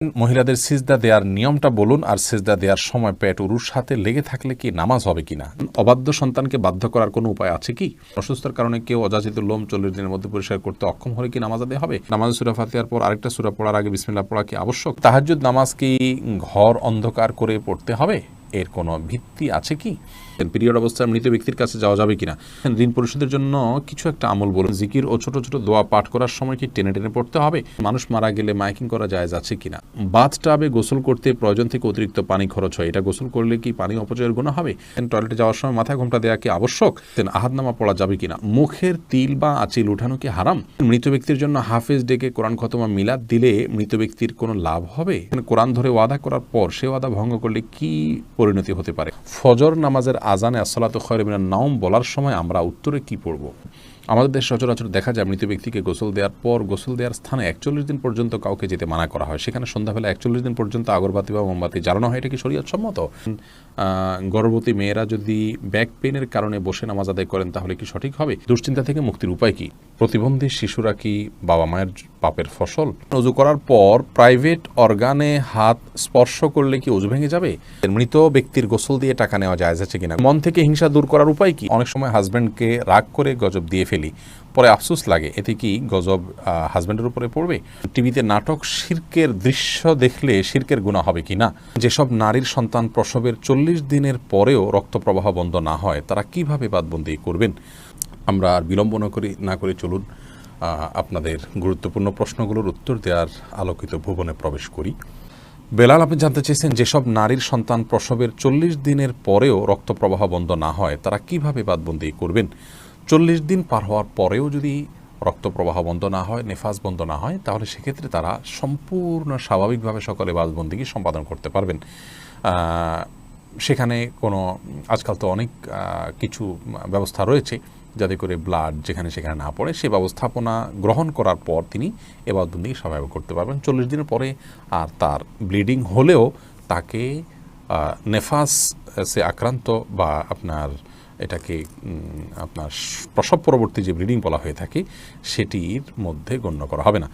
মহিলাদের সিজদা দেওয়ার নিয়মটা বলুন, আর সিজদা দেওয়ার সময় পেট উরুর সাথে লেগে থাকলে কি নামাজ হবে কিনা? অবাধ্য সন্তানকে বাধ্য করার কোনো উপায় আছে কি? অসুস্থতার কারণে কেউ অযাচিত লোম 40 দিনের মধ্যে পরিষ্কার করতে অক্ষম হলে কি নামাজ আদায় হবে? নামাজ সূরা ফাতিহার পর আরেকটা সূরা পড়ার আগে বিসমিল্লাহ পড়া কি আবশ্যক? তাহাজ্জুদ নামাজ কি ঘর অন্ধকার করে পড়তে হবে? এর কোনো ভিত্তি আছে কি? পিরিয়ড অবস্থায় মৃত ব্যক্তির কাছে যাওয়া যাবে কিনা? ঋণ পরিশোধের জন্য কিছু একটা আমল বলুন। জিকির ও ছোট ছোট দোয়া পাঠ করার সময় কি টেনে টেনে পড়তে হবে? মানুষ মারা গেলে মাইকিং করা জায়েজ আছে কিনা? বাথটাবে গোসল করতে প্রয়োজন থেকে অতিরিক্ত পানি খরচ হয়, এটা গোসল করলে কি পানি অপচয়ের গুনাহ হবে? টয়লেটে যাওয়ার সময় মাথায় ঘোমটা দেওয়া কি আবশ্যক? আহাদনামা পড়া যাবে কিনা? মুখের তিল বা আঁচিল উঠানো কি হারাম? মৃত ব্যক্তির জন্য হাফেজ ডেকে কোরআন খতমা মিলাদ দিলে মৃত ব্যক্তির কোনো লাভ হবে? কোরআন ধরে ওয়াদা করার পর সে ওয়াদা ভঙ্গ করলে কি পরিণতি হতে পারে? ফজর নামাজের আজানে আসসালাতু খায়রুম মিনান নাওম বলার সময় আমরা উত্তরে কি পড়ব? আমাদের দেশে সচরাচর দেখা যায় মৃত ব্যক্তিকে গোসল দেওয়ার পর গোসল দেওয়ার স্থানে 41 দিন পর্যন্ত কাউকে যেতে মানা করা হয়। সেখানে সন্ধ্যাবেলা 41 দিন পর্যন্ত আগরবাতি বা মোমবাতি জ্বালানো হয়। এটা কি শরীয়ত সম্মত? গর্ভবতী মেয়েরা যদি ব্যাক পেনের কারণে বসে নামাজ আদায় করেন তাহলে কি সঠিক হবে? দুশ্চিন্তা থেকে মুক্তির উপায় কি? প্রতিবন্ধী শিশুরা কি বাবা মায়ের পাপের ফসল? ওযু করার পর প্রাইভেট অর্গানে হাত স্পর্শ করলে কি ওযু ভেঙে যাবে? মৃত ব্যক্তির গোসল দিয়ে টাকা নেওয়া জায়েজ আছে কিনা? মন থেকে হিংসা দূর করার উপায় কি? অনেক সময় হাজব্যান্ডকে রাগ করে গজব দিয়ে ফেলি, পরে আফসোস লাগে, এতে কি গজব হাজব্যান্ডের উপরে পড়বে? টিভিতে নাটক শিরকের দৃশ্য দেখলে শিরকের গুনাহ হবে কি না? যেসব নারীর সন্তান প্রসবের 40 দিনের পরেও রক্ত প্রবাহ বন্ধ না হয় তারা কিভাবে বাদবন্দি করবেন? আমরা আর বিলম্ব না করে চলুন আপনাদের গুরুত্বপূর্ণ প্রশ্নগুলোর উত্তর দেওয়ার আলোকিত ভুবনে প্রবেশ করি। বেলাল, আপনি জানতে চেয়েছেন যেসব নারীর সন্তান প্রসবের 40 দিনের পরেও রক্ত প্রবাহ বন্ধ না হয় তারা কিভাবে বাদবন্দি করবেন? 40 দিন পার হওয়ার পরেও যদি রক্ত প্রবাহ বন্ধ না হয়, নেফাস বন্ধ না হয়, তাহলে সেক্ষেত্রে তারা সম্পূর্ণ স্বাভাবিকভাবে সকলে বাদবন্দিকে সম্পাদন করতে পারবেন। সেখানে কোনো আজকাল তো অনেক কিছু ব্যবস্থা রয়েছে যাতে করে ব্লাড যেখানে সেখানে না পড়ে, সে ব্যবস্থাপনা গ্রহণ করার পর তিনি এবাদতবন্দি স্বাভাবিক করতে পারবেন। 40 দিনের পরে আর তার ব্লিডিং হলেও তাকে নেফাস সে আক্রান্ত বা এটাকে আপনার প্রসব পরবর্তী যে ব্লিডিং বলা হয়ে থাকে সেটির মধ্যে গণ্য করা হবে না।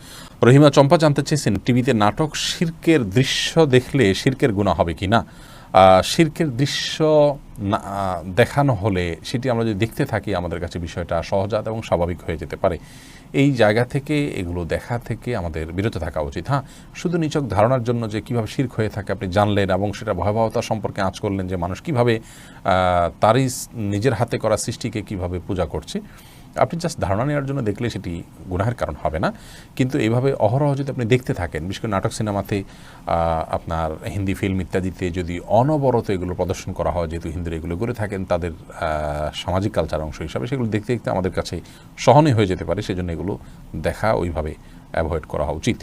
রহিমা চম্পা জানতে চেয়েছেন টিভিতে নাটক শিরকের দৃশ্য দেখলে শিরকের গুনাহ হবে কি না? শিরকের দৃশ্য দেখানো হলে সেটি আমরা যদি দেখতে থাকি আমাদের কাছে বিষয়টা সহজাত এবং স্বাভাবিক হয়ে যেতে পারে। এই জায়গা থেকে এগুলো দেখা থেকে আমাদের বিরত থাকা উচিত। হ্যাঁ, শুধু নিছক ধারণার জন্য যে কীভাবে শিরক হয়ে থাকে আপনি জানলেন এবং সেটা ভয়াবহতা সম্পর্কে আঁচ করলেন যে মানুষ কীভাবে তারই নিজের হাতে করা সৃষ্টিকে কীভাবে পূজা করছে, আপনি জাস্ট ধারণা নেওয়ার জন্য দেখলে সেটি গুনাহের কারণ হবে না। কিন্তু এইভাবে অহরহ যদি আপনি দেখতে থাকেন, বিশেষ করে নাটক সিনেমাতে, আপনার হিন্দি ফিল্ম ইত্যাদিতে যদি অনবরত এগুলো প্রদর্শন করা হয়, যেহেতু হিন্দুরা এগুলো করে থাকেন তাদের সামাজিক কালচার অংশ হিসাবে, সেগুলো দেখতে দেখতে আমাদের কাছে সহনীয় হয়ে যেতে পারে। সেজন্য এগুলো দেখা ওইভাবে অ্যাভয়েড করা উচিত।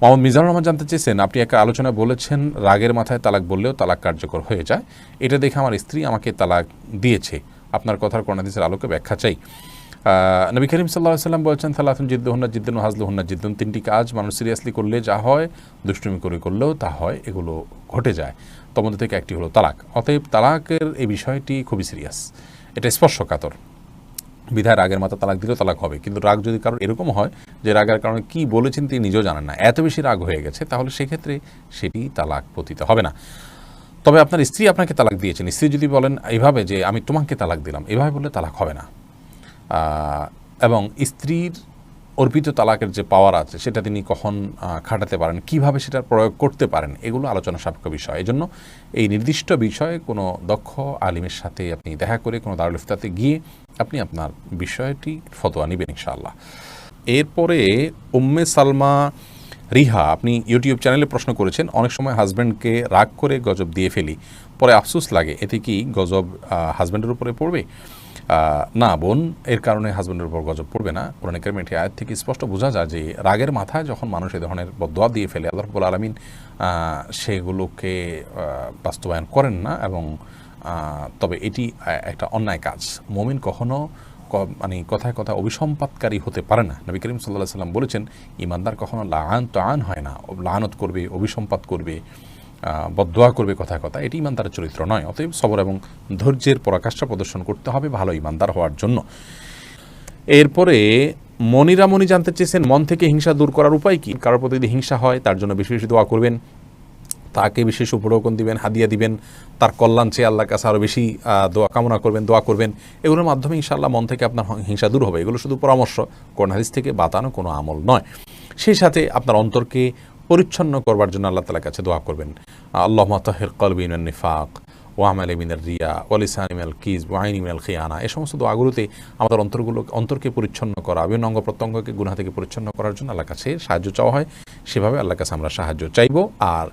মোহাম্মদ মিজানুর রহমান জানতে চেয়েছেন, আপনি একটা আলোচনায় বলেছেন রাগের মাথায় তালাক বললেও তালাক কার্যকর হয়ে যায়। এটা দেখে আমার স্ত্রী আমাকে তালাক দিয়েছে। আপনার কথার কোরআন হাদিসের আলোকে ব্যাখ্যা চাই। নবী করিম সাল্লাল্লাহু আলাইহি ওয়াসাল্লাম বলেছেন, সালাতুন জিদ্দুহুন্না জিদ্দুন ওয়া হাজলুহুন্না জিদ্দুন, তিনটি কাজ মানুষ সিরিয়াসলি করলে যা হয়, দুষ্টুমি করে করলেও তা হয়, এগুলো ঘটে যায়। তার মধ্যে থেকে একটি হলো তালাক। অতএব তালাকের এই বিষয়টি খুবই সিরিয়াস, এটা স্পর্শকাতর। বিধায় রাগের মাথা তালাক দিলেও তালাক হবে। কিন্তু রাগ যদি কারণ এরকম হয় যে রাগের কারণে কী বলেছেন তিনি নিজেও জানেন না, এত বেশি রাগ হয়ে গেছে, তাহলে সেক্ষেত্রে সেটি তালাক পতিত হবে না। তবে আপনার স্ত্রী আপনাকে তালাক দিয়েছেন, স্ত্রী যদি বলেন এইভাবে যে আমি তোমাকে তালাক দিলাম, এভাবে বললে তালাক হবে না। এবং স্ত্রীর অর্পিত তালাকের যে পাওয়ার আছে সেটা তিনি কখন খাটাতে পারেন, কিভাবে সেটার প্রয়োগ করতে পারেন, এগুলো আলোচনা সাপেক্ষ বিষয়। এজন্য এই নির্দিষ্ট বিষয়ে কোনো দক্ষ আলিমের সাথে আপনি দেখা করে কোনো দারুল ইফতাতে গিয়ে আপনি আপনার বিষয়টি ফতোয়া নেবেন ইনশাআল্লাহ। এরপরে উম্মে সালমা রিহা, আপনি ইউটিউব চ্যানেলে প্রশ্ন করেছেন, অনেক সময় হাজব্যান্ডকে রাগ করে গজব দিয়ে ফেলি, পরে আফসোস লাগে, এতে কি গজব হাজব্যান্ডের উপরে পড়বে? না বোন, এর কারণে হাজব্যান্ডের উপর গজব পড়বে না। কোরআন কারীমের এই আয়াত থেকে স্পষ্ট বোঝা যায় যে রাগের মাথায় যখন মানুষ এই ধরনের বদদোয়া দিয়ে ফেলে, আল্লাহ রাব্বুল আলামিন সেগুলোকে বাস্তবায়ন করেন না। এবং তবে এটি একটা অন্যায় কাজ। মুমিন কখনো কথায় কথায় অভিসম্পাতকারী হতে পারে না। নবী করিম সাল্লাল্লাহু আলাইহি ওয়াসাল্লাম বলেছেন, ঈমানদার কখনো লাআন হয় না, লাআনত করবে, অভিসম্পাত করবে, বদদোয়া করবে কথায় কথা, এটি ঈমানদারের চরিত্র নয়। অতএব সবর এবং ধৈর্যের পরাকাষ্ঠা প্রদর্শন করতে হবে ভালো ঈমানদার হওয়ার জন্য। এরপরে মনিরা মনি জানতে চেয়েছেন মন থেকে হিংসা দূর করার উপায় কি। কারোর প্রতি যদি হিংসা হয় তার জন্য বেশি বেশি দোয়া করবেন, তাকে বিশেষ উপঢৌকন দিবেন, হাদিয়া দিবেন, তার কল্যাণ চেয়ে আল্লাহর কাছে আরও বেশি দোয়া কামনা করবেন, দোয়া করবেন। এগুলোর মাধ্যমে ইনশাআল্লাহ মন থেকে আপনার হিংসা দূর হবে। এগুলো শুধু পরামর্শ, কোরআন হাদিস থেকে বাতানো কোনো আমল নয়। সেই সাথে আপনার অন্তরকে পরিচ্ছন্ন করবার জন্য আল্লাহ তাআলার কাছে দোয়া করবেন। আল্লাহুম্মা তাহির কলবি মিনান নিফাক ওয়া আমালি মিনার রিয়া ওয়া লিসানি মিনাল কিযব ওয়া আইনি মিনাল খিয়ানা। এই সমস্ত দোয়াগুলোতে আমাদের অন্তরকে পরিচ্ছন্ন করা, বিভিন্ন অঙ্গ প্রত্যঙ্গকে গুনাহ থেকে পরিচ্ছন্ন করার জন্য আল্লাহর কাছে সাহায্য চাওয়া হয়। সেভাবে আল্লাহর কাছে আমরা সাহায্য চাইব। আর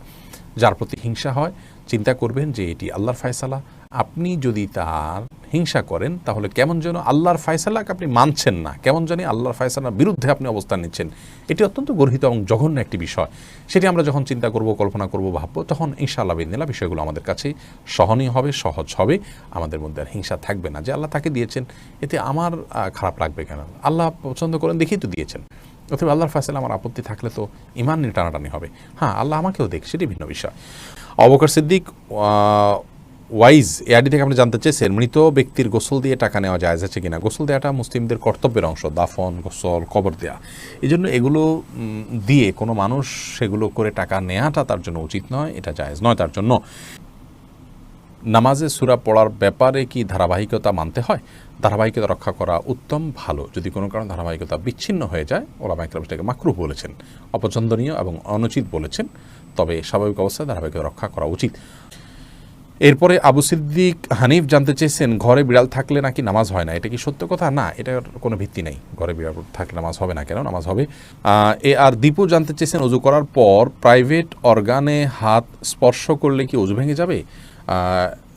যার প্রতি হিংসা হয় চিন্তা করবেন যে এটি আল্লাহর ফয়সালা। আপনি যদি তার হিংসা করেন তাহলে কেমন যেন আল্লাহর ফয়সালাকে আপনি মানছেন না, কেমন জানি আল্লাহর ফয়সালার বিরুদ্ধে আপনি অবস্থান নিচ্ছেন। এটি অত্যন্ত গর্হিত এবং জঘন্য একটি বিষয়। সেটি আমরা যখন চিন্তা করব, কল্পনা করব, ভাববো, তখন ইনশাআল্লাহ বিদিনিল্লাহ বিষয়গুলো আমাদের কাছে সহনীয় হবে, সহজ হবে। আমাদের মধ্যে আর হিংসা থাকবে না যে আল্লাহ তাকে দিয়েছেন, এতে আমার খারাপ লাগবে কেন, আল্লাহ পছন্দ করেন দেখেই তো দিয়েছেন। অথবা আল্লাহর ফয়সালা আমার আপত্তি থাকলে তো ইমান নিয়ে টানাটানি হবে। হ্যাঁ, আল্লাহ আমাকেও দেখ, সেটি ভিন্ন বিষয়। আবু বকর সিদ্দিক ওয়াইজ এআডি থেকে আপনি জানতে চেয়েছেন মৃত ব্যক্তির গোসল দিয়ে টাকা নেওয়া জায়েজ আছে কিনা। গোসল দেওয়াটা মুসলিমদের কর্তব্যের অংশ, দাফন, গোসল, কবর দেওয়া। এই জন্য এগুলো দিয়ে কোনো মানুষ সেগুলো করে টাকা নেওয়াটা তার জন্য উচিত নয়, এটা জায়েজ নয় তার জন্য। নামাজে সূরা পড়ার ব্যাপারে কি ধারাবাহিকতা মানতে হয়? ধারাবাহিকতা রক্ষা করা উত্তম, ভালো। যদি কোনো কারণে ধারাবাহিকতা বিচ্ছিন্ন হয়ে যায়, ওলামা ইকরাম সেটাকে মাকরুহ বলেছেন, অপছন্দনীয় এবং অনুচিত বলেছেন। তবে স্বাভাবিক অবস্থায় ধারাবাহিকতা রক্ষা করা উচিত। এরপরে আবু সিদ্দিক হানিফ জানতে চেয়েছেন ঘরে বিড়াল থাকলে নাকি নামাজ হয় না, এটা কি সত্য কথা? না, এটার কোনো ভিত্তি নেই। ঘরে বিড়াল থাকলে নামাজ হবে না কেন? নামাজ হবে। আর দীপু জানতে চেয়েছেন অজু করার পর প্রাইভেট অর্গানে হাত স্পর্শ করলে কি অজু ভেঙে যাবে?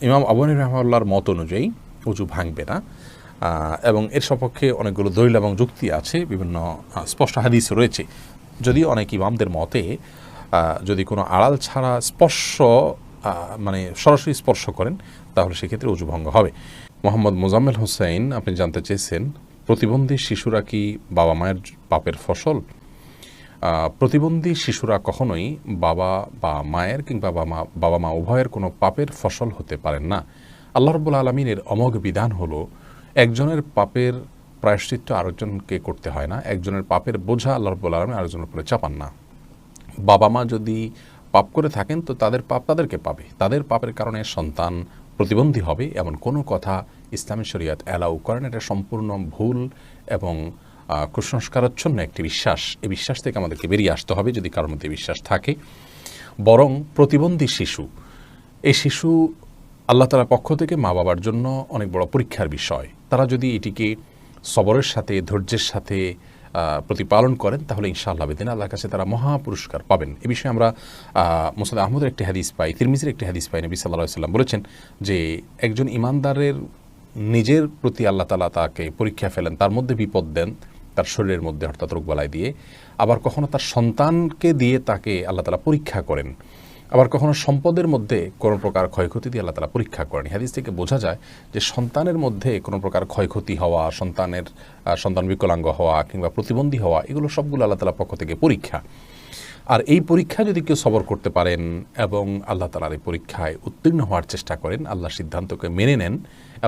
ইমাম আবু হানিফা রাহিমাহুল্লাহর মত অনুযায়ী অজু ভাঙবে না, এবং এর সপক্ষে অনেকগুলো দলিল এবং যুক্তি আছে, বিভিন্ন স্পষ্ট হাদিস রয়েছে। যদিও অনেক ইমামদের মতে যদি কোনো আড়াল ছাড়া স্পর্শ মানে সরাসরি স্পর্শ করেন তাহলে সেক্ষেত্রে অজু ভঙ্গ হবে। মোহাম্মদ মোজাম্মেল হোসেন আপনি জানতে চেয়েছেন প্রতিবন্ধী শিশুরা কি বাবা মায়ের পাপের ফসল? প্রতিবন্ধী শিশুরা কখনোই বাবা বা মায়ের কিংবা বাবা মা উভয়ের কোনো পাপের ফসল হতে পারেন না। আল্লাহ রাব্বুল আলামিনের অমোঘ বিধান হলো একজনের পাপের প্রায়শ্চিত্ত আরেকজনকে করতে হয় না, একজনের পাপের বোঝা আল্লাহ রাব্বুল আলামিন আরেকজনের উপরে চাপান না। বাবা মা যদি পাপ করে থাকেন তো তাদের পাপ তাদেরকে পাবে, তাদের পাপের কারণে সন্তান প্রতিবন্ধী হবে এমন কোনো কথা ইসলামী শরীয়ত অ্যালাউ করেন। এটা সম্পূর্ণ ভুল এবং কুসংস্কারাচ্ছন্ন একটি বিশ্বাস। এই বিশ্বাস থেকে আমাদেরকে বেরিয়ে আসতে হবে যদি কারোর মধ্যে বিশ্বাস থাকে। বরং প্রতিবন্ধী শিশু, এই শিশু আল্লাহ তাআলার পক্ষ থেকে মা বাবার জন্য অনেক বড় পরীক্ষার বিষয়। তারা যদি এটিকে সবরের সাথে, ধৈর্যের সাথে প্রতিপালন করেন তাহলে ইনশাআল্লাহ বিদিনিল্লাহ আল্লাহর কাছে তারা মহা পুরস্কার পাবেন। এ বিষয়ে আমরা মুসনাদ আহমদের একটি হাদিস পাই, তিরমিজির একটি হাদিস পাই। নবী সাল্লাল্লাহু আলাইহি ওয়াসাল্লাম বলেছেন যে একজন ইমানদারের নিজের প্রতি আল্লাহ তাআলা তাকে পরীক্ষা ফেলেন, তার মধ্যে বিপদ দেন, তার শরীরের মধ্যে অর্থাৎ রোগবালাই দিয়ে। আবার কখনো তার সন্তানকে দিয়ে তাকে আল্লাহ তাআলা পরীক্ষা করেন। আবার কখনো সম্পদের মধ্যে কোনো প্রকার ক্ষয়ক্ষতি দিয়ে আল্লাহ তাআলা পরীক্ষা করেন। হাদিস থেকে বোঝা যায় যে সন্তানের মধ্যে কোনো প্রকার ক্ষয়ক্ষতি হওয়া, সন্তান বিকলাঙ্গ হওয়া কিংবা প্রতিবন্ধী হওয়া, এগুলো সবগুলো আল্লাহ তাআলার পক্ষ থেকে পরীক্ষা। আর এই পরীক্ষা যদি কেউ সবর করতে পারেন এবং আল্লাহ তাআলার এই পরীক্ষায় উত্তীর্ণ হওয়ার চেষ্টা করেন, আল্লাহর সিদ্ধান্তকে মেনে নেন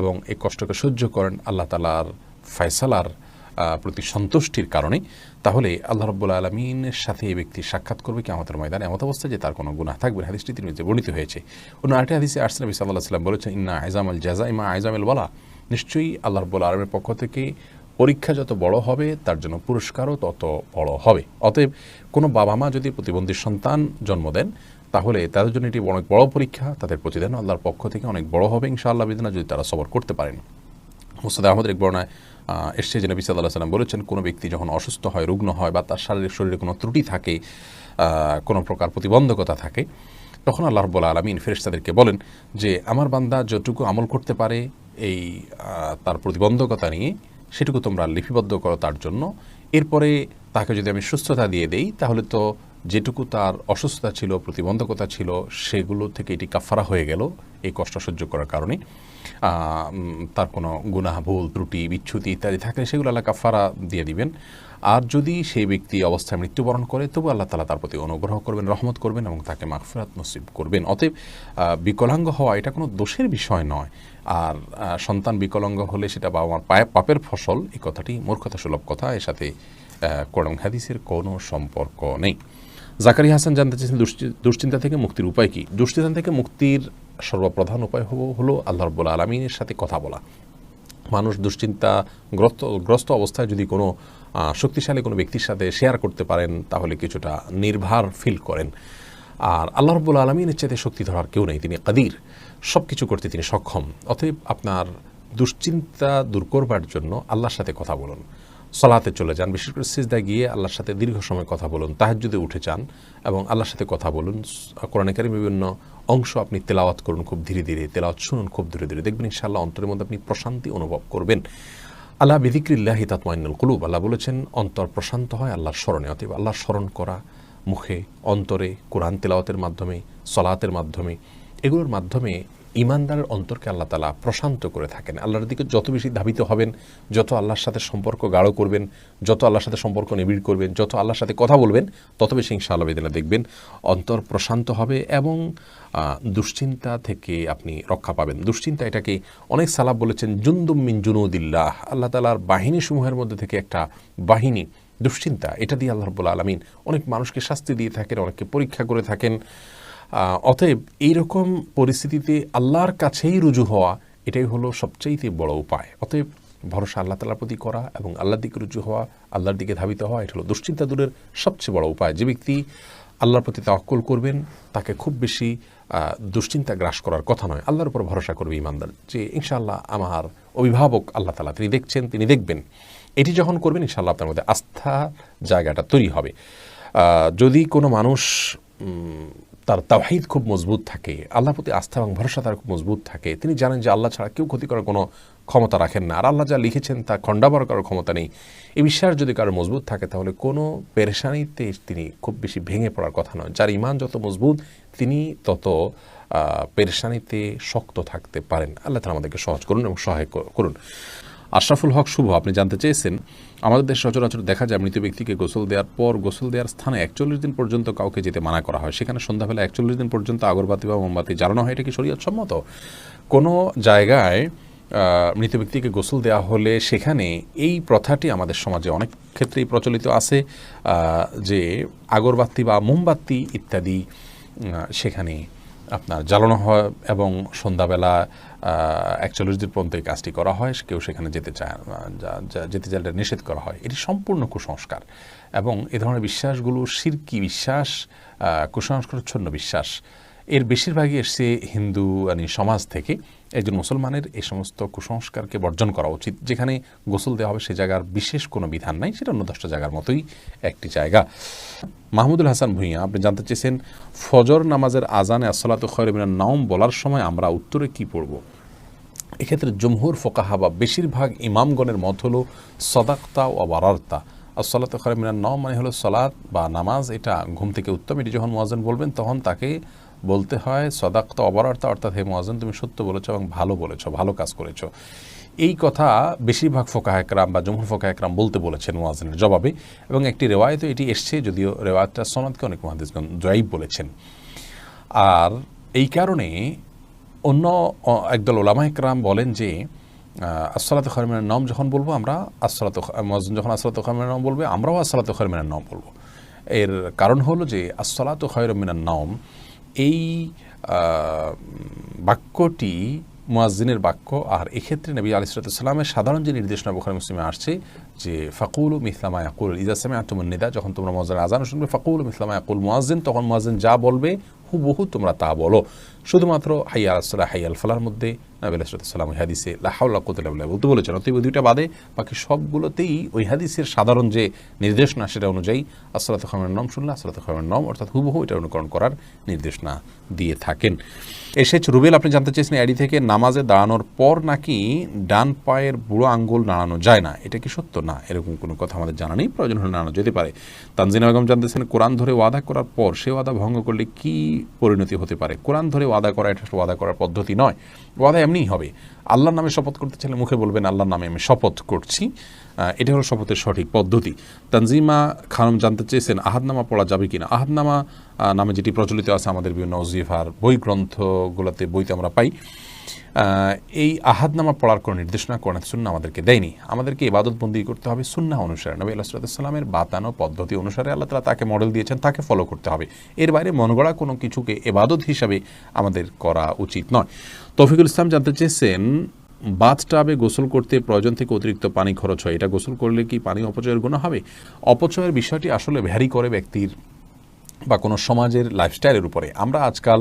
এবং এই কষ্টকে সহ্য করেন আল্লাহ তাআলার ফয়সালার প্রতি সন্তুষ্টির কারণে, তাহলে আল্লাহ রাব্বুল আলামিনের সাথে এই ব্যক্তি সাক্ষাৎ করবে কিয়ামতের ময়দানে এমত অবস্থায় যে তার কোনো গুনাহ থাকবে না। হাদিসটি তিরমিজিতে বর্ণিত হয়েছে। অন্য আরেকটি হাদিসে আসছে নবী সাল্লাল্লাহু আলাইহি ওয়াসাল্লাম বলেছেন ইন্না আযমাল জাযাই মা আযমাল বালা, নিশ্চয়ই আল্লাহ রাব্বুল আলামিনের পক্ষ থেকে পরীক্ষা যত বড় হবে তার জন্য পুরস্কারও তত বড় হবে। অতএব কোনো বাবা মা যদি প্রতিবন্ধী সন্তান জন্ম দেন তাহলে তাদের জন্য এটি অনেক বড় পরীক্ষা, তাদের প্রতিদান আল্লাহর পক্ষ থেকে অনেক বড় হবে ইনশাআল্লাহ বিদিনিল্লাহ যদি তারা সবর করতে পারেন। মুসনাদ আহমদের এক বর্ণনায় এসছে যে নবী সাল্লাল্লাহু আলাইহি ওয়াসাল্লাম বলেছেন কোনো ব্যক্তি যখন অসুস্থ হয়, রুগ্ন হয় বা তার শরীরে কোনো ত্রুটি থাকে, কোনো প্রকার প্রতিবন্ধকতা থাকে, তখন আল্লাহ রাব্বুল আলামিন ফেরেশতাদেরকে বলেন যে আমার বান্দা যতটুকু আমল করতে পারে এই তার প্রতিবন্ধকতা নিয়ে সেটুকু তোমরা লিপিবদ্ধ করো তার জন্য। এরপরে তাকে যদি আমি সুস্থতা দিয়ে দেই তাহলে তো যেটুকু তার অসুস্থতা ছিল, প্রতিবন্ধকতা ছিল, সেগুলো থেকে এটি কাফারা হয়ে গেল এই কষ্ট সহ্য করার কারণে। তার কোনো গুনাহ, ভুল, ত্রুটি, বিচ্যুতি ইত্যাদি থাকলে সেগুলো আল্লাহ কাফারা দিয়ে দিবেন। আর যদি সেই ব্যক্তি অবস্থায় মৃত্যুবরণ করে, তবু আল্লাহ তাআলা তার প্রতি অনুগ্রহ করবেন, রহমত করবেন এবং তাকে মাগফিরাত নসিব করবেন। অতএব বিকলাঙ্গ হওয়া এটা কোনো দোষের বিষয় নয়। আর সন্তান বিকলাঙ্গ হলে সেটা বাবা মার পাপের ফসল, এই কথাটি মূর্খতা সুলভ কথা, এর সাথে কোরআন হাদিসের কোনো সম্পর্ক নেই। জাকারিয়া হাসান জানতে চেয়েছেন দুশ্চিন্তা থেকে মুক্তির উপায় কি? দুশ্চিন্তা থেকে মুক্তির সর্বপ্রধান উপায় হলো আল্লাহ রাব্বুল আলামিনের সাথে কথা বলা। মানুষ দুশ্চিন্তাগ্রস্ত অবস্থায় যদি কোনো শক্তিশালী কোনো ব্যক্তির সাথে শেয়ার করতে পারেন, তাহলে কিছুটা নির্ভার ফিল করেন। আর আল্লাহ রাব্বুল আলামিনের চাইতে শক্তি ধরার কেউ নেই, তিনি কাদির, সব কিছু করতে তিনি সক্ষম। অতএব আপনার দুশ্চিন্তা দূর করবার জন্য আল্লাহর সাথে কথা বলুন, সালাতে চলে যান, বিশেষ করে সিজদায় গিয়ে আল্লাহর সাথে দীর্ঘ সময় কথা বলুন, তাহাজ্জুদে উঠে যান এবং আল্লাহর সাথে কথা বলুন। কোরআনে কারীমের বিভিন্ন অংশ আপনি তেলাওয়াত করুন খুব ধীরে ধীরে, তেলাওয়াত শুনুন খুব ধীরে ধীরে, দেখবেন ইনশাআল্লাহ অন্তরের মধ্যে আপনি প্রশান্তি অনুভব করবেন। আল্লাহ বিযিক্রিল্লাহি তাতমাইন্নুল কুলুব, আল্লাহ বলেছেন অন্তর প্রশান্ত হয় আল্লাহর স্মরণে। অতএব আল্লাহর স্মরণ করা মুখে, অন্তরে, কোরআন তেলাওয়াতের মাধ্যমে, সলাতের মাধ্যমে, এগুলোর মাধ্যমে ইমানদারের অন্তরকে আল্লাহ তাআলা প্রশান্ত করে থাকেন। আল্লাহর দিকে যত বেশি ধাবিত হবেন, যত আল্লাহর সাথে সম্পর্ক গাঢ় করবেন, যত আল্লাহর সাথে সম্পর্ক নিবিড় করবেন, যত আল্লাহর সাথে কথা বলবেন, তত বেশি ইনশাআল্লাহ বিদিনা দেখবেন অন্তর প্রশান্ত হবে এবং দুশ্চিন্তা থেকে আপনি রক্ষা পাবেন। দুশ্চিন্তা, এটাকে অনেক সালাফ বলেছেন জুনদুম মিন জুনুদিল্লাহ, আল্লাহ তাআলার বাহিনী সমূহের মধ্যে থেকে একটা বাহিনী দুশ্চিন্তা। এটা দিয়ে আল্লাহ রাব্বুল আলামিন অনেক মানুষকে শাস্তি দিয়ে থাকেন, অনেককে পরীক্ষা করে থাকেন। অতএব এইরকম পরিস্থিতিতে আল্লাহর কাছেই রুজু হওয়া, এটাই হলো সবচাইতে বড় উপায়। অতএব ভরসা আল্লাহ তাআলার প্রতি করা এবং আল্লাহর দিকে রুজু হওয়া, আল্লাহর দিকে ধাবিত হওয়া, এটা হলো দুশ্চিন্তা দূরের সবচেয়ে বড় উপায়। যে ব্যক্তি আল্লাহর প্রতি তাওয়াক্কুল করবেন, তাকে খুব বেশি দুশ্চিন্তা গ্রাস করার কথা নয়। আল্লাহর উপর ভরসা করবে ইমানদার, যে ইনশাআল্লাহ আমার অভিভাবক আল্লাহ তাআলা, তিনি দেখছেন, তিনি দেখবেন। এটি যখন করবেন ইনশাআল্লাহ আপনার মধ্যে আস্থা জায়গাটা তৈরি হবে। যদি কোনো মানুষ তার তাওহীদ খুব মজবুত থাকে, আল্লাহর প্রতি আস্থা এবং ভরসা তার খুব মজবুত থাকে, তিনি জানেন যে আল্লাহ ছাড়া কেউ ক্ষতি করার কোনো ক্ষমতা রাখেন না, আর আল্লাহ যা লিখেছেন তা খণ্ডাবার করার ক্ষমতা নেই, এই বিশ্বাস যদি কারো মজবুত থাকে, তাহলে কোনো পেরেশানিতে তিনি খুব বেশি ভেঙে পড়ার কথা নয়। যার ঈমান যত মজবুত, তিনি তত পেরেশানিতে শক্ত থাকতে পারেন। আল্লাহ তাআলা আমাদেরকে সহজ করুন এবং সহায় করুন। আশরাফুল হক শুভ, আপনি জানতে চেয়েছেন আমাদের দেশে সচরাচর দেখা যায় মৃত ব্যক্তিকে গোসল দেওয়ার পর গোসল দেওয়ার স্থানে 41 দিন পর্যন্ত কাউকে যেতে মানা করা হয়, সেখানে সন্ধ্যাবেলা 41 দিন পর্যন্ত আগরবাতি বা মোমবাতি জ্বালানো হয়, এটা কি শরীয়ত সম্মত? কোনো জায়গায় মৃত ব্যক্তিকে গোসল দেওয়া হলে সেখানে এই প্রথাটি আমাদের সমাজে অনেক ক্ষেত্রেই প্রচলিত আছে, যে আগরবাতি বা মোমবাতি ইত্যাদি সেখানে আপনার জ্বালানো হয় এবং সন্ধ্যাবেলা 41 দিন পর্যন্ত এই কাজটি করা হয়। কেউ সেখানে যেতে চাইলে নিষেধ করা হয়। এটি সম্পূর্ণ কুসংস্কার এবং এ ধরনের বিশ্বাসগুলো শিরকি বিশ্বাস, কুসংস্কারচ্ছন্ন বিশ্বাস। এর বেশিরভাগই এসছে হিন্দু সমাজ থেকে। একজন মুসলমানের এই সমস্ত কুসংস্কারকে বর্জন করা উচিত। যেখানে গোসল দেওয়া হবে সে জায়গার বিশেষ কোনো বিধান নাই, সেটা অন্য 10টা জায়গার মতোই একটি জায়গা। মাহমুদুল হাসান ভূঁইয়া, আপনি জানতে চেয়েছেন ফজর নামাজের আজানে আসসালাতু খায়রুম মিনান নাওম বলার সময় আমরা উত্তরে কি পড়ব? এক্ষেত্রে জমহুর ফোকাহা বা বেশিরভাগ ইমামগণের মত হলো সদাকতা ও বারারতা। আসসালাতু খায়রুম মিনান নাওম মানে হলো সালাত বা নামাজ, এটা ঘুম থেকে উত্তম। এটি যখন মুয়াজ্জিন বলবেন তখন তাকে বলতে হয় সদাকতা অবারার্তা, অর্থাৎ হে মুয়াজ্জিন তুমি সত্য বলেছো এবং ভালো বলেছো, ভালো কাজ করেছো। এই কথা বেশিরভাগ ফোকাহা একরাম বা জমহুর ফোকাহা একরাম বলতে বলেছেন মুয়াজ্জিনের জবাবে, এবং একটি রেওয়ায়েতে এটি এসছে, যদিও রেওয়ায়েতটা সনদকে অনেক মুহাদ্দিসগণ যঈফ বলেছেন। আর এই কারণে অন্য একদল উলামা একরাম বলেন যে আসসালাতু খায়রুম মিনান নাওম যখন বলবো আমরা, মুয়াজ্জিন যখন আসসালাতু খায়রুম মিনান নাওম বলবে, আমরাও আসসালাতু খায়রুম মিনান নাওম বলবো। এর কারণ হলো যে আসসালাতু খায়রুম মিনান নাওম এই বাক্যটি মুয়াজ্জিনের বাক্য, আর এক্ষেত্রে নবী আলাইহিস সালামের সাধারণ যে নির্দেশনা বুখারী মুসলিমে আসছে যে ফাকুলু মিসলা মা ইয়াকুল ইযা সামি'তুমুন নিদা, যখন তোমরা মুয়াজ্জিনের আযান শুনবে ফাকুলু মিসলা মা ইয়াকুল মুয়াজ্জিন, তখন মুয়াজ্জিন যা বলবে হুবহু তোমরা তা বলো। শুধুমাত্র হাইয়া আলাস সালাহ হাইয়া আল ফালাহর মধ্যে নবী আলাইহিস সালাম ওই হাদিসে লা হাওলা ওয়া কুওয়াতা ইল্লা বিল্লাহ বলতে বলেছেন। অতএব দুইটা বাদে বাকি সবগুলোতেই ওই হাদিসের সাধারণ যে নির্দেশনা সেটা অনুযায়ী আসসালাতু খায়রুন মিনান নওম শুনলে আসসালাতু খায়রুন মিনান নওম অর্থাৎ হুবহু এটা অনুকরণ করার নির্দেশনা দিয়ে থাকেন। এসেছে রুবেল, আপনি জানতে চেয়েছেন আইডি থেকে নামাজে দাঁড়ানোর পর নাকি ডান পায়ের বুড়ো আঙ্গুল নাড়ানো যায় না, এটা কি সত্য? না, এরকম কোনো কথা আমাদের জানা নেই, প্রয়োজন হলে নাড়ানো যেতে পারে। তানজিনা বেগম জানতেছেন কোরআন ধরে ওয়াদা করার পর সে ওয়াদা ভঙ্গ করলে কি পরিণতি হতে পারে? কোরআন ধরে ওয়াদা করা এটা ওয়াদা করার পদ্ধতি নয়, ওয়াদা এমনিই হবে। আল্লাহর নামে শপথ করতে চাইলে মুখে বলবেন আল্লাহর নামে আমি শপথ করছি, এটা হলো শপথের সঠিক পদ্ধতি। তানজিমা খানম জানতে চেয়েছেন আহাদনামা পড়া যাবে কিনা। আহাদনামা নামে যেটি প্রচলিত আছে আমাদের বিভিন্ন ওজিফার বই গ্রন্থগুলোতে বইতে আমরা পাই, এই আহাদনামা পড়ার কোনো নির্দেশনা কোরআন সুন্নাহ আমাদেরকে দেয়নি। আমাদেরকে ইবাদতবন্দি করতে হবে সুন্নাহ অনুসারে, নবী আলাইহিস সালামের বাতানো পদ্ধতি অনুসারে আল্লাহ তাআলা তাকে মডেল দিয়েছেন, তাকে ফলো করতে হবে। এর বাইরে মনগড়া কোনো কিছুকে ইবাদত হিসাবে আমাদের করা উচিত নয়। তৌফিকুল ইসলাম জানতে চেয়েছেন বাথটাবে গোসল করতে প্রয়োজন থেকে অতিরিক্ত পানি খরচ হয়, এটা গোসল করলে কি পানি অপচয়ের গুনাহ হবে? অপচয়ের বিষয়টি আসলে ভ্যারি করে ব্যক্তির বা কোনো সমাজের লাইফস্টাইলের উপরে। আমরা আজকাল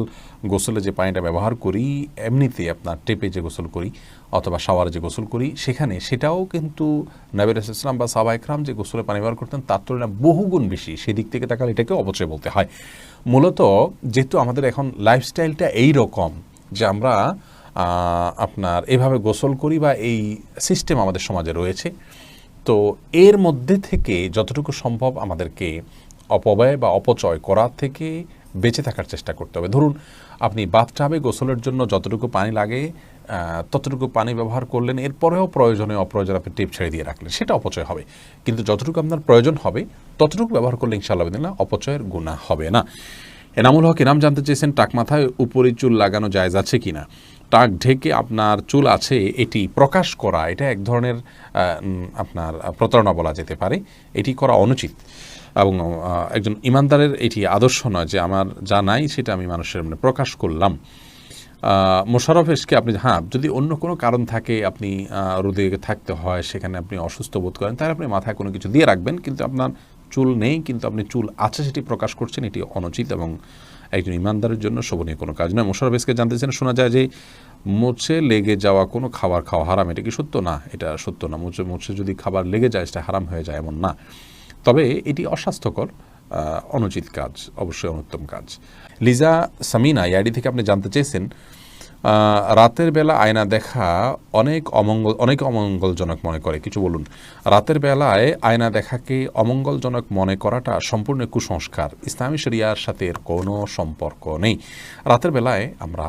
গোসলে যে পানিটা ব্যবহার করি, এমনিতে আপনার টেপে যে গোসল করি অথবা শাওয়ারে যে গোসল করি, সেটাও কিন্তু নবী আলাইহিস সালাম বা সাহাবা ইকরাম যে গোসলে পানি ব্যবহার করতেন তার তুলনায় বহুগুণ বেশি। সেদিক থেকে তাকালে এটাকে অপচয় বলতে হয়। মূলত যেহেতু আমাদের এখন লাইফস্টাইলটা এই রকম যে আমরা আপনার এভাবে গোসল করি বা এই সিস্টেম আমাদের সমাজে রয়েছে, তো এর মধ্যে থেকে যতটুকু সম্ভব আমাদেরকে অপব্যয় বা অপচয় করার থেকে বেঁচে থাকার চেষ্টা করতে হবে। ধরুন আপনি বাথটাবে গোসলের জন্য যতটুকু পানি লাগে ততটুকু পানি ব্যবহার করলেন, এরপরেও প্রয়োজনে অপ্রয়োজনে আপনি টিপ ছেড়ে দিয়ে রাখলেন, সেটা অপচয় হবে। কিন্তু যতটুকু আপনার প্রয়োজন হবে ততটুকু ব্যবহার করলে ইনশাআল্লাহ বিদিনিল্লাহ অপচয়ের গুনাহ হবে না। এনামুল হক ইনাম জানতে চেয়েছেন টাক মাথায় উপরে চুল লাগানো জায়েজ আছে কিনা। টাক ঢেকে আপনার চুল আছে এটি প্রকাশ করা, এটা এক ধরনের আপনার প্রতারণা বলা যেতে পারে, এটি করা অনুচিত এবং একজন ইমানদারের এটি আদর্শ নয় যে আমার যা নাই সেটা আমি মানুষের মানে প্রকাশ করলাম। মোশাররফ এসকে আপনি যদি অন্য কোনো কারণ থাকে, আপনি রোদে থাকতে হয়, সেখানে আপনি অসুস্থ বোধ করেন, তাহলে আপনি মাথায় কোনো কিছু দিয়ে রাখবেন, কিন্তু আপনার চুল নেই কিন্তু আপনি চুল আছে সেটি প্রকাশ করছেন, এটি অনুচিত এবং একজন ইমানদারের জন্য শোভনীয় কোনো কাজ নয়। মোশাররফ এসকে জানতে চান শোনা যায় যে মুছে লেগে যাওয়া কোনো খাবার খাওয়া হারাম, এটা কি সত্য? না, এটা সত্য না। মুছে যদি খাবার লেগে যায় সেটা হারাম হয়ে যায় এমন না, তবে এটি অস্বাস্থ্যকর, অনুচিত কাজ, অবশ্যই অনুত্তম কাজ। লিজা সামিনা ইয়াডি থেকে আপনি জানতে চেয়েছেন রাতের বেলা আয়না দেখা অনেক অমঙ্গলজনক মনে করে, কিছু বলুন। রাতের বেলায় আয়না দেখাকে অমঙ্গলজনক মনে করাটা সম্পূর্ণ কুসংস্কার, ইসলামী শরিয়ার সাথে এর কোনো সম্পর্ক নেই। রাতের বেলায় আমরা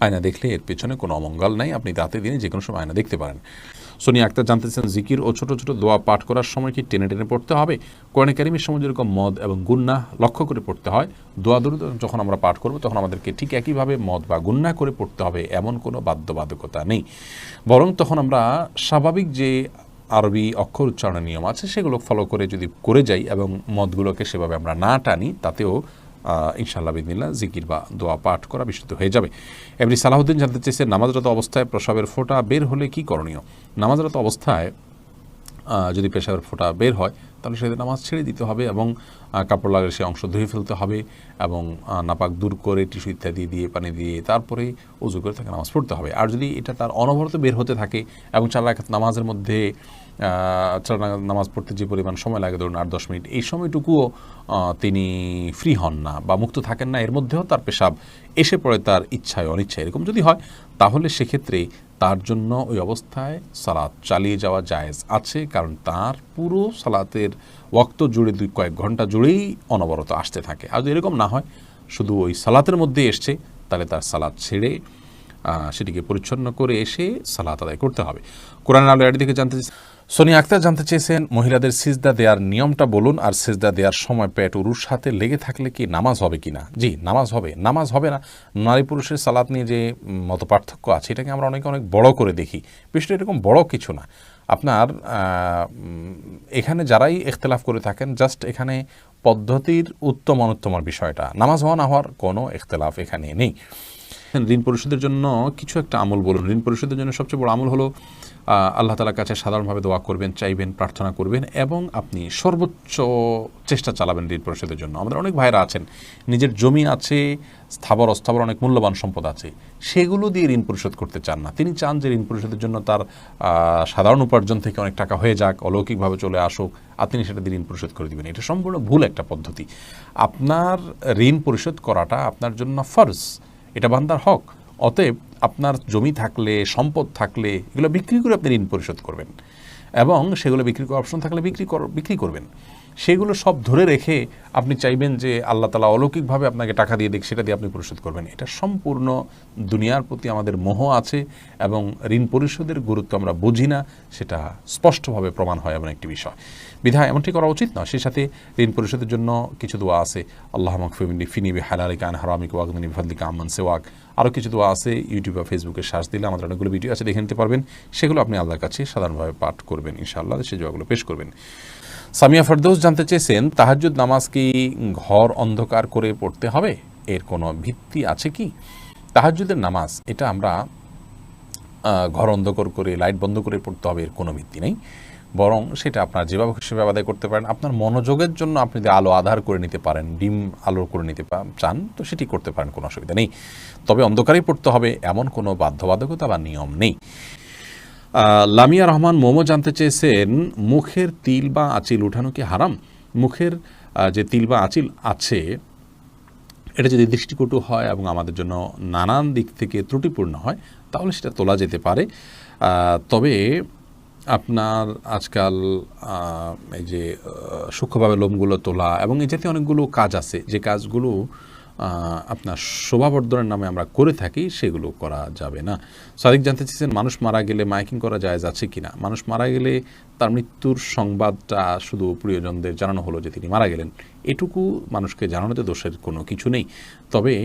আয়না দেখলে এর পেছনে কোনো অমঙ্গল নাই, আপনি রাতে দিনে যে কোনো সময় আয়না দেখতে পারেন। সোনিয়া আক্তার জানতেছেন জিকির ও ছোট ছোট দোয়া পাঠ করার সময় কি টেনে টেনে পড়তে হবে? কোরআনে কারিমের সময় যেরকম মদ এবং গুন্নাহ লক্ষ্য করে পড়তে হয়, দোয়া দরুদ যখন আমরা পাঠ করব তখন আমাদেরকে ঠিক একইভাবে মদ বা গুন্নাহ করে পড়তে হবে, এমন কোনো বাধ্যবাধকতা নেই। বরং তখন আমরা স্বাভাবিক যে আরবি অক্ষর উচ্চারণের নিয়ম আছে সেগুলো ফলো করে যদি করে যাই এবং মদগুলোকে সেভাবে আমরা না টানি, তাতেও ইনশাআল্লাহ বিদিনিল্লাহ জিকির বা দোয়া পাঠ করা বিশুদ্ধ হয়ে যাবে। এমনি সালাহুদ্দিন জানতে চেয়েছেন নামাজরত অবস্থায় প্রসাবের ফোঁটা বের হলে কি করণীয়? নামাজরত অবস্থায় যদি পেশাবের ফোঁটা বের হয় তাহলে সেদিন নামাজ ছেড়ে দিতে হবে এবং কাপড় লাগিয়ে সে অংশ ধুয়ে ফেলতে হবে এবং নাপাক দূর করে টিস্যু ইত্যাদি দিয়ে পানি দিয়ে তারপরে উজু করে তাকে নামাজ পড়তে হবে। আর যদি এটা তার অনবরত বের হতে থাকে এবং 4 রাকাত নামাজের মধ্যে 4 রাকাত নামাজ পড়তে যে পরিমাণ সময় লাগে ধরুন 8-10 মিনিট, এই সময়টুকুও তিনি ফ্রি হন না বা মুক্ত থাকেন না, এর মধ্যেও তার পেশাব এসে পড়ে তার ইচ্ছায় অনিচ্ছায়, এরকম যদি হয় তাহলে সেক্ষেত্রে তার জন্য ওই অবস্থায় সালাত চালিয়ে যাওয়া জায়েজ আছে, কারণ তার পুরো সালাতের ওয়াক্ত জুড়ে কয়েক ঘন্টা জুড়েই অনবরত আসতে থাকে। আর যদি এরকম না হয়, শুধু ওই সালাতের মধ্যে এসছে, তাহলে তার সালাত ছেড়ে সেটিকে পরিচ্ছন্ন করে এসে সালাত আদায় করতে হবে। কোরআন আলো থেকে জানতে সোনিয়া আক্তার জানতে চেয়েছেন মহিলাদের সিজদা দেওয়ার নিয়মটা বলুন, আর সিজদা দেওয়ার সময় পেট উরুর সাথে লেগে থাকলে কি নামাজ হবে কিনা? জি, নামাজ হবে না। নারী পুরুষের সালাত নিয়ে যে মত পার্থক্য আছে এটাকে আমরা অনেক বড় করে দেখি, বিষয়টা এরকম বড় কিছু না। আপনার এখানে যারাই ইখতিলাফ করে থাকেন জাস্ট এখানে পদ্ধতির উত্তম অনুত্তমের বিষয়টা, নামাজ হওয়া না হওয়ার কোনো ইখতিলাফ এখানে নেই। ঋণ পরিশোধের জন্য কিছু একটা আমল বলুন। ঋণ পরিশোধের জন্য সবচেয়ে বড় আমল হলো আল্লাহ তাআলার কাছে সাধারণভাবে দোয়া করবেন, চাইবেন, প্রার্থনা করবেন এবং আপনি সর্বোচ্চ চেষ্টা চালাবেন ঋণ পরিশোধের জন্য। আমাদের অনেক ভাইরা আছেন, নিজের জমি আছে, স্থাবর অস্থাবর অনেক মূল্যবান সম্পদ আছে, সেগুলো দিয়ে ঋণ পরিশোধ করতে চান না। তিনি চান যে ঋণ পরিশোধের জন্য তার সাধারণ উপার্জন থেকে অনেক টাকা হয়ে যাক, অলৌকিকভাবে চলে আসুক, আর তিনি সেটা দিয়ে ঋণ পরিশোধ করে দেবেন। এটা সম্পূর্ণ ভুল একটা পদ্ধতি। আপনার ঋণ পরিশোধ করাটা আপনার জন্য ফরজ, এটা বান্দার হক। অতএব আপনার জমি থাকলে, সম্পদ থাকলে এগুলো বিক্রি করে আপনি ঋণ পরিশোধ করবেন এবং সেগুলো বিক্রি করার অপশন থাকলে বিক্রি করবেন। সেগুলো সব ধরে রেখে আপনি চাইবেন যে আল্লাহ তাআলা অলৌকিকভাবে আপনাকে টাকা দিয়ে দিক, সেটা দিয়ে আপনি পরিশোধ করবেন। এটা সম্পূর্ণ দুনিয়ার প্রতি আমাদের মোহ আছে এবং ঋণ পরিশোধের গুরুত্ব আমরা বুঝি না, সেটা স্পষ্টভাবে প্রমাণ হয় এমন একটি বিষয়। বিধায় এমনটি করা উচিত না। সেই সাথে ঋণ পরিশোধের জন্য কিছু দোয়া আছে, আল্লাহুম্মা কফিনি ফিনি বিহালালিকা আন হারামিকা ওয়াগনিনি বিফাদলিকা আম্মান সিওয়াক। আরও কিছু দোয়া আছে, ইউটিউব বা ফেসবুকে সার্চ দিলে আমাদের অনেকগুলো ভিডিও আছে, দেখে নিতে পারবেন। সেগুলো আপনি আল্লাহর কাছে সাধারণভাবে পাঠ করবেন, ইনশাআল্লাহ সেই দোয়াগুলো পেশ করবেন। সামিয়া ফেরদৌস জানতে চেয়েছেন, তাহাজ্জুদ নামাজ কি ঘর অন্ধকার করে পড়তে হবে? এর কোনো ভিত্তি আছে কি? তাহাজ্জুদের নামাজ এটা আমরা ঘর অন্ধকার করে, লাইট বন্ধ করে পড়তে হবে, এর কোনো ভিত্তি নেই। বরং সেটা আপনার যেভাবে সেভাবে আদায় করতে পারেন। আপনার মনোযোগের জন্য আপনি যদি আলো আধার করে নিতে পারেন, ডিম আলো করে নিতে চান, তো সেটি করতে পারেন, কোনো অসুবিধা নেই। তবে অন্ধকারেই পড়তে হবে এমন কোনো বাধ্যবাধকতা বা নিয়ম নেই। লামিয়া রহমান মোমো জানতে চেয়েছেন, মুখের তিল বা আঁচিল উঠানো কি হারাম? মুখের যে তিল বা আঁচিল আছে, এটা যদি দৃষ্টিকটু হয় এবং আমাদের জন্য নানান দিক থেকে ত্রুটিপূর্ণ হয়, তাহলে সেটা তোলা যেতে পারে। তবে আপনার আজকাল এই যে সূক্ষ্মভাবে লোমগুলো তোলা এবং এই জাতীয় অনেকগুলো কাজ আছে, যে কাজগুলো আপনার শোভাবর্ধনের নামে আমরা করে থাকি, সেগুলো করা যাবে না। সাদিক জানতে চেয়েছেন, মানুষ মারা গেলে মাইকিং করা জায়েজ আছে কিনা? মানুষ মারা গেলে তার মৃত্যুর সংবাদটা শুধু প্রিয়জনদের জানানো হলো যে তিনি মারা গেলেন, এটুকু মানুষকে জানানোতে দোষের কোনো কিছু নেই। তবে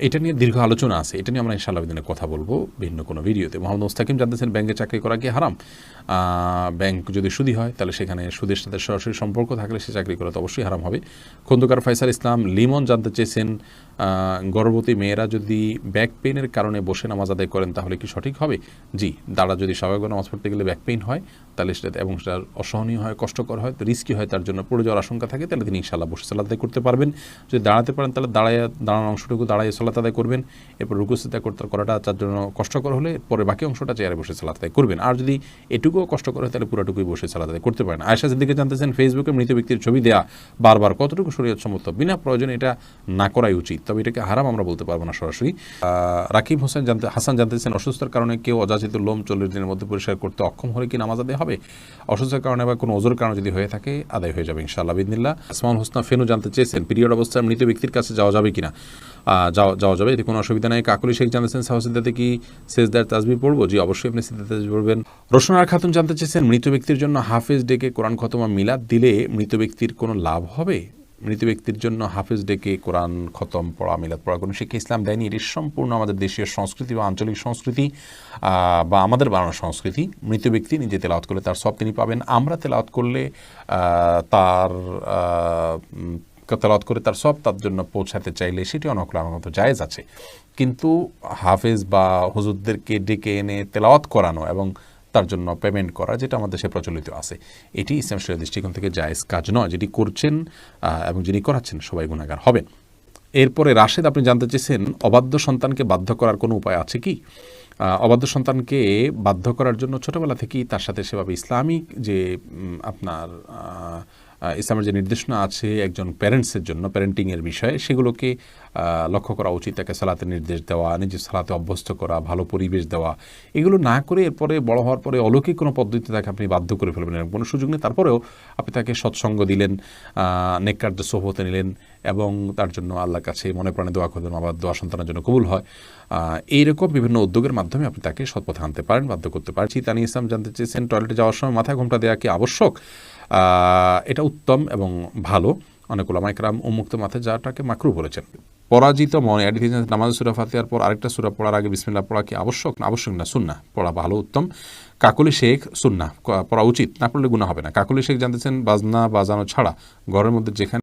এটা নিয়ে দীর্ঘ আলোচনা আছে, এটা নিয়ে আমরা ইনশাআল্লাহ দিনে কথা বলবো ভিন্ন কোনো ভিডিওতে। মোহাম্মদ মুস্তাকিম জানতেছেন, ব্যাংকে চাকরি করা কি হারাম? ব্যাংক যদি সুদী হয় তাহলে সেখানে সুদের সাথে সরাসরি সম্পর্ক থাকলে সে চাকরি করা তো অবশ্যই হারাম হবে। খন্দকার ফয়সাল ইসলাম লিমন জানতে চেয়েছেন, গর্ভবতী মেয়েরা যদি ব্যাক পেইনের কারণে বসে নামাজ আদায় করেন তাহলে কি সঠিক হবে? জি, তারা যদি স্বাভাবিকভাবে নামাজ পড়তে গেলে ব্যাক পেইন হয় তাহলে সেটা এবং সেটা অসহনীয় হয়, কষ্টকর হয়, রিস্কি হয়, তার জন্য পড়ে যাওয়ার আশঙ্কা থাকে, তাহলে তিনি ইনশাআল্লাহ বসে সালাত আদায় করতে পারবেন। যদি দাঁড়াতে পারেন তাহলে দাঁড়ানোর অংশটুকু দাঁড়ায় সালাত আদায় করবেন। এরপর রুকু সিজদা করাটা তার জন্য কষ্টকর হলে পরে বাকি অংশটা চেয়ারে বসে সালাত আদায় করবেন। আর যদি এটুকুও কষ্টকর হয় তাহলে পুরোটুকুই বসে সালাত আদায় করতে পারেন। আয়েশা সিদ্দিকা জানতেছেন, ফেসবুকে মৃত ব্যক্তির ছবি দেয়া বারবার কতটুকু শরীয়ত সম্মত? বিনা প্রয়োজনে এটা না করাই উচিত, তবে এটাকে হারাম আমরা বলতে পারবো না সরাসরি। রাকিব হাসান জানতেছেন, অসুস্থতার কারণে কেউ অযাচিত লোম 40 দিনের মধ্যে পরিষ্কার করতে অক্ষম হলে কি নামাজ আদায় হবে? অসুস্থতার কারণে বা কোনো ওজোর কারণে যদি হয়ে থাকে আদায় হয়ে যাবে ইনশাআল্লাহ বিদিনিল্লাহ। আসমাউল হোসনা ফেনু জানতে চেয়েছেন, পিরিয়ড অবস্থায় মৃত ব্যক্তির কাছে যাওয়া যাবে কিনা? যাওয়া যাবে, এতে কোনো অসুবিধা নেই। কাকুলি শেখ জানতেছেন, সাহসিদ্দাতে কি সেজদার তাসবিহ পড়বো? জি, অবশ্যই আপনি সেজদার তাসবিহ পড়বেন। রোশনার খাতুন জানতে চেয়েছেন, মৃত ব্যক্তির জন্য হাফেজ ডেকে কোরআন খতম মিলাদ দিলে মৃত ব্যক্তির কোনো লাভ হবে? মৃত ব্যক্তির জন্য হাফেজ ডেকে কোরআন খতম পড়া, মিলাদ পড়া কোনো শিক্ষা ইসলাম দেয়নি। এটি সম্পূর্ণ আমাদের দেশীয় সংস্কৃতি বা আঞ্চলিক সংস্কৃতি বা আমাদের বানানো সংস্কৃতি। মৃত ব্যক্তি নিজে তেলাওয়াত করলে তার সব তিনি পাবেন, আমরা তেলাওয়াত করলে তার তেলাওয়াত করে তার সব তার জন্য পৌঁছাতে চাইলে সেটি অনুকূল আমার মতো জায়েজ আছে। কিন্তু হাফেজ বা হুজুরদেরকে ডেকে এনে তেলাওয়াত করানো এবং তার জন্য পেমেন্ট করা, যেটা আমাদের দেশে প্রচলিত আছে, এটি ইসলাম শরীয়তের দৃষ্টিকোণ থেকে জায়েজ কাজ নয়। যেটি করছেন এবং যিনি করাচ্ছেন সবাই গুনাহগার হবেন। এরপরে রাশেদ আপনি জানতে চেয়েছেন, অবাধ্য সন্তানকে বাধ্য করার কোনো উপায় আছে কি? অবাধ্য সন্তানকে বাধ্য করার জন্য ছোটোবেলা থেকেই তার সাথে সেভাবে ইসলামিক যে আপনার ইসলামের যে নির্দেশনা আছে একজন প্যারেন্টসের জন্য, প্যারেন্টিংয়ের বিষয়ে, সেগুলোকে লক্ষ্য করা উচিত। তাকে সালাতের নির্দেশ দেওয়া, নিজের সালাতে অভ্যস্ত করা, ভালো পরিবেশ দেওয়া, এগুলো না করে এরপরে বড় হওয়ার পরে অলৌকিক কোনো পদ্ধতিতে তাকে আপনি বাধ্য করে ফেলবেন, এরকম কোনো সুযোগ নেই। তারপরেও আপনি তাকে সৎসঙ্গ দিলেন, নেককারদের সোহবতে নিলেন এবং তার জন্য আল্লাহর কাছে মনে প্রাণে দোয়া করলেন, আবার দোয়া সন্তানের জন্য কবুল হয়। এইরকম বিভিন্ন উদ্যোগের মাধ্যমে আপনি তাকে সৎপথে আনতে পারেন, বাধ্য করতে পারেন। তানি ইসলাম জানতে চেয়েছেন, টয়লেটে যাওয়ার সময় মাথায় ঘোমটা দেওয়া কি আবশ্যক? এটা উত্তম এবং ভালো। অনেক উলামা ইকরাম উন্মুক্ত মাথায় যাওয়াটাকে মাকরুহ বলেছেন। পরাজিত মনে নামাজ সূরা ফাতিহার পর আরেকটা সূরা পড়ার আগে বিসমিল্লাহ পড়া কি আবশ্যক? আবশ্যক না, সুন্নাহ পড়া ভালো, উত্তম। কাকলি শেখ সুন্নাহ পড়া উচিত, না পড়লে গুনাহ হবে না। কাকলি শেখ জানতেছেন বাজনা বাজানো ছাড়া ঘরের মধ্যে যেখানে